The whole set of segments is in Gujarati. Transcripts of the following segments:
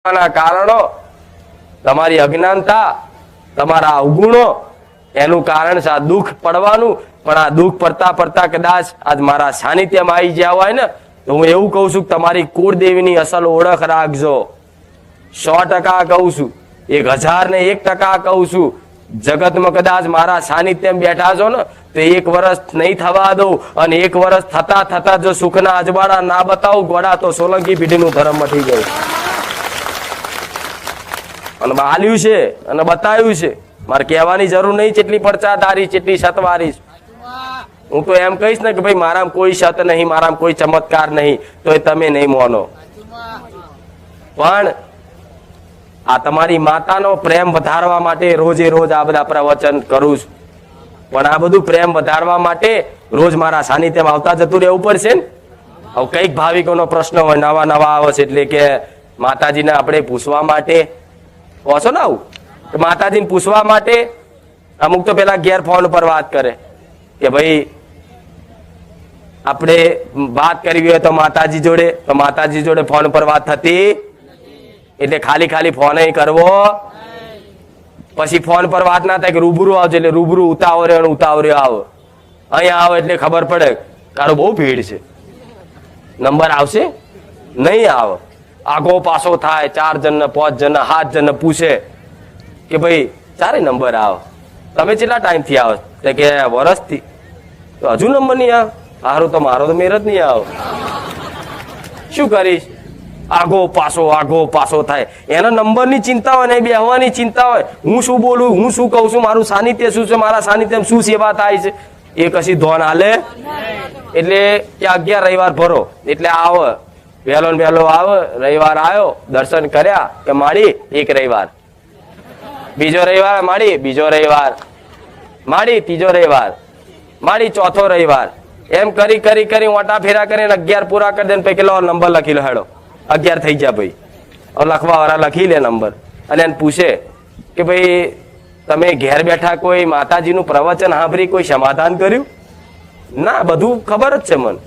કારણો, તમારી અજ્ઞાનતા, તમારા અવગુણો, એનું કારણ છે આ દુઃખ પડવાનું. પણ આ દુઃખ પડતા પડતા કદાચ આજ મારા સાનિધ્યમાં આવી ગયા હોય ને, તો હું એવું કહું છું કે તમારી કુળદેવીની અસલ ઓળખ રાખજો. 100% કહું છું, 1001% કહું છું. જગતમાં કદાચ મારા સાનિધ્યમાં બેઠા છો ને, તો 1 વર્ષ નહીં થવા દઉં, અને 1 વર્ષ થતા થતા જો સુખના અજવાળા ના બતાવું ગોડા, તો સોલંકી પેઢીનું ધર્મ મટી ગયું. અને બાલ્યું છે અને બતાવ્યું છે. મારે કહેવાની જરૂર નહીં કેટલી પડચાધારી, કેટલી સતવારી. હું તો એમ કહીશ ને કે ભાઈ મારામાં કોઈ સત નહીં, મારામાં કોઈ ચમત્કાર નહીં, તો એ તમે નહીં માનો. પણ આ તમારી માતાનો પ્રેમ વધારવા માટે રોજે રોજ આ બધા પ્રવચન કરું છું. પણ આ બધું પ્રેમ વધારવા માટે રોજ મારા સાનિધ્યમાં આવતા જતું રહેવું પડશે ને. હવે કઈક ભાવિકોનો પ્રશ્ન હોય, નવા નવા આવે છે, એટલે કે માતાજીને આપણે પૂછવા માટે કહો ને, આવું માતાજીને પૂછવા માટે અમુક તો પેલા ઘેર ફોન પર વાત કરે કે ભાઈ આપણે વાત કરવી હોય તો માતાજી જોડે ફોન પર વાત થતી, એટલે ખાલી ફોન કરવો. પછી ફોન પર વાત ના થાય કે રૂબરૂ આવજો, એટલે રૂબરૂ ઉતાવળે આવો. અહીંયા આવો એટલે ખબર પડે તારો બહુ ભીડ છે, નંબર આવશે નહીં આવે. આગો પાછો થાય, 4 જણ 5 જણ 7 જણ પૂછે કે ભાઈ ચારે નંબર આવે, તમે કેટલા ટાઈમ થી આવો? કે વર્ષથી. તો હજુ નંબર નહીં આવે? સારું, તો મારો તો મેર જ નહીં આવે. શું કરીશ? આગો પાછો થાય. એના નંબરની ચિંતા હોય ને બેહવાની ચિંતા હોય, હું શું બોલું, હું શું કહું છું, મારું સાનિધ્ય શું છે, મારા સાનિધ્યમાં શું સેવા થાય છે, એ કશી ધોન હાલે. એટલે કે 11 રવિવાર ભરો એટલે આવો, વહેલો ને વહેલો આવો. રવિવાર આવ્યો, દર્શન કર્યા કે માડી 1 રવિવાર, બીજો રવિવાર માડી, બીજો રવિવાર માડી, ત્રીજો રવિવાર માડી, ચોથો રવિવાર. એમ કરી ઓટા ફેરા કરીને 11 પૂરા કરી દે. પછી કેટલો નંબર લખી લો, હેડો 11 થઈ ગયા. ભાઈ લખવા વાળા લખી લે નંબર, અને એને પૂછે કે ભાઈ તમે ઘેર બેઠા કોઈ માતાજીનું પ્રવચન સાંભળી કોઈ સમાધાન કર્યું? ના, બધું ખબર જ છે મને,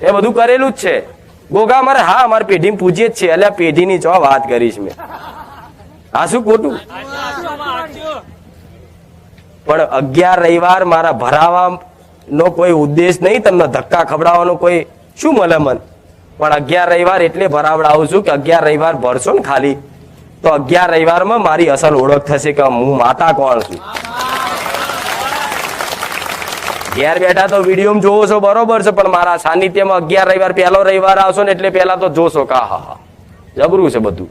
એ બધું કરેલું જ છે. ગોગા મારે હા અમારી પેઢી પૂજીએ જ છે. એટલે પેઢીની ચો વાત કરીશ મેં, આ શું ખોટું? પણ 11 રવિવાર મારા ભરાવા નો કોઈ ઉદ્દેશ નહીં, તમને ધક્કા ખવડાવવાનો કોઈ શું મળે મન. પણ 11 રવિવાર એટલે ભરાવડાવું છું કે 11 રવિવાર ભરશો ને ખાલી, તો 11 રવિવારમાં મારી અસલ ઓળખ થશે કે હું માતા કોણ છું. ઘેર બેઠા તો વિડીયો જોવો છો બરોબર છે, પણ મારા સાનિધ્યમાં 11 રવિવાર પહેલો રવિવાર આવશો ને એટલે પેલા તો જોશો કે હા જબરું છે બધું.